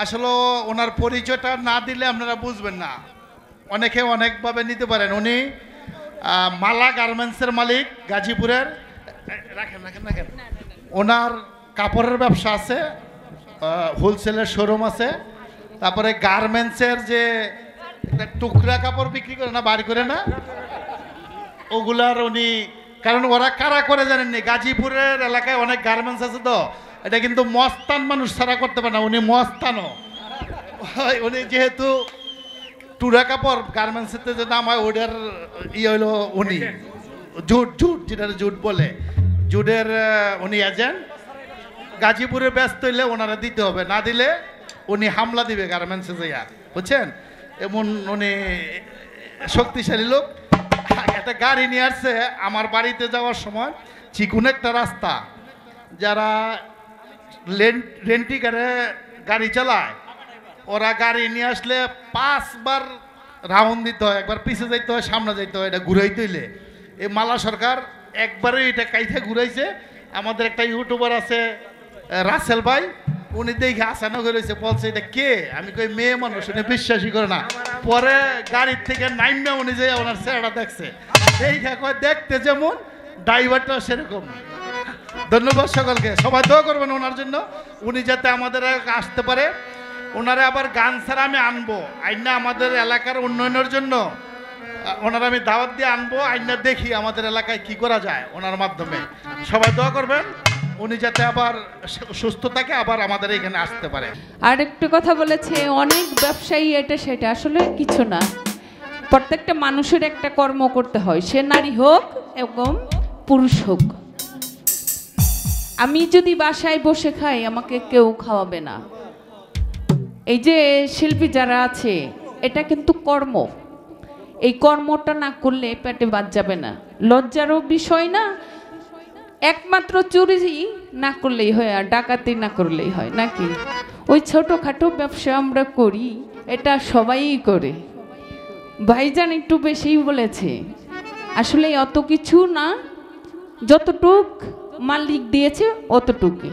আসলে ওনার পরিচয়টা না দিলে আপনারা বুঝবেন না, অনেকে অনেকভাবে নিতে পারেন। উনি মালা গার্মেন্টসের মালিক গাজীপুরের। রাখেন রাখেন রাখেন। ওনার কাপড়ের ব্যবসা আছে, হোলসেলের শোরুম আছে, তারপরে গার্মেন্টসের যে টুকরা কাপড় বিক্রি করে না, বাড়ি করে না, ওগুলার উনি, কারণ ওরা কারা করে জানেননি, গাজীপুরের এলাকায় অনেক গার্মেন্টস আছে তো, এটা কিন্তু মস্তান মানুষ ছাড়া করতে পারে না, উনি মস্তানও। উনি যেহেতু টুরা কাপড় গার্মেন্টসের যে নাম হয় ওটার হইলো উনি জুট, যেটা জুট বলে, জুটের উনি এজেন্ট। গাজীপুরে ব্যস্ত হইলে ওনারা দিতে হবে, না দিলে উনি হামলা দিবে গার্মেন্টসে যাইয়া, বুঝছেন? এমন উনি শক্তিশালী লোক। একটা গাড়ি নিয়ে আসছে আমার বাড়িতে যাওয়ার সময়, চিকুন একটা রাস্তা, যারা রেন্টিকারে গাড়ি চালায় ওরা গাড়ি নিয়ে আসলে 5 বার রাউন্ড দিতে হয়, একবার পিছে যাইতে হয়, সামনে যাইতে হয়, এটা ঘুরাইতে হইলে। এই মালা সরকার একবারই এটা কাইথে ঘুরাইছে। আমাদের একটা ইউটিউবার আছে রাসেল ভাই, উনি দেখে আসানো করেছে, বলছে এটা কে, আমি কই মেয়ে মানুষ, উনি বিশ্বাসই করে না। পরে গাড়ির থেকে নাইমে উনি যে ওনার চেহারা দেখছে, দেখে কয় দেখতে যেমন ড্রাইভারটাও সেরকম। ধন্যবাদ সকলকে, সবাই দোয়া করবেন ওনার জন্য, উনি যাতে আমাদের আসতে পারে। ওনারা আবার গান ছাড়া আমি আনবো আইনা আমাদের এলাকার উন্নয়নের জন্য, ওনারা আমি দাওয়াত দিয়ে আনবো আইনা, দেখি আমাদের এলাকায় কি করা যায় ওনার মাধ্যমে। সবাই দোয়া করবেন উনি যাতে আবার সুস্থ থাকে, আবার আমাদের এখানে আসতে পারে। আর একটু কথা বলেছে অনেক ব্যবসায়ী এটা সেটা, আসলে কিছু না। প্রত্যেকটা মানুষের একটা কর্ম করতে হয়, সে নারী হোক এবং পুরুষ হোক। আমি যদি বাসায় বসে খাই আমাকে কেউ খাওয়াবে না। এই যে শিল্পী যারা আছে, এটা কিন্তু কর্ম, এই কর্মটা না করলে পেটে বাদ যাবে না। লজ্জারও বিষয় না, একমাত্র চুরি না করলেই হয় আর ডাকাতি না করলেই হয় নাকি? ওই ছোটোখাটো ব্যবসা আমরা করি, এটা সবাই করে। ভাইজান একটু বেশিই বলেছে, আসলে অত কিছু না, যতটুক মালিক দিয়েছে অতটুকু।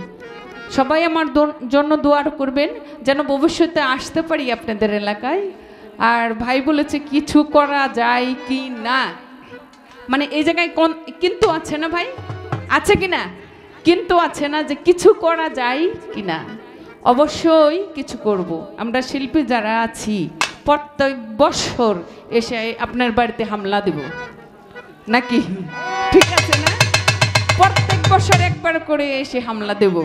সবাই আমার জন্য দোয়া করবেন যেন ভবিষ্যতে আসতে পারি আপনাদের এলাকায়। আর ভাই বলেছে কিছু করা যায় কি না, মানে এই জায়গায় কিন্তু আছে না ভাই, আছে কি না? কিন্তু আছে না যে কিছু করা যায় কি না? অবশ্যই কিছু করব। আমরা শিল্পী যারা আছি প্রত্যেক বছর এসে আপনার বাড়িতে হামলা দেব নাকি? ঠিক আছে না? প্রত্যেক বছর একবার করে এসে হামলা দেব।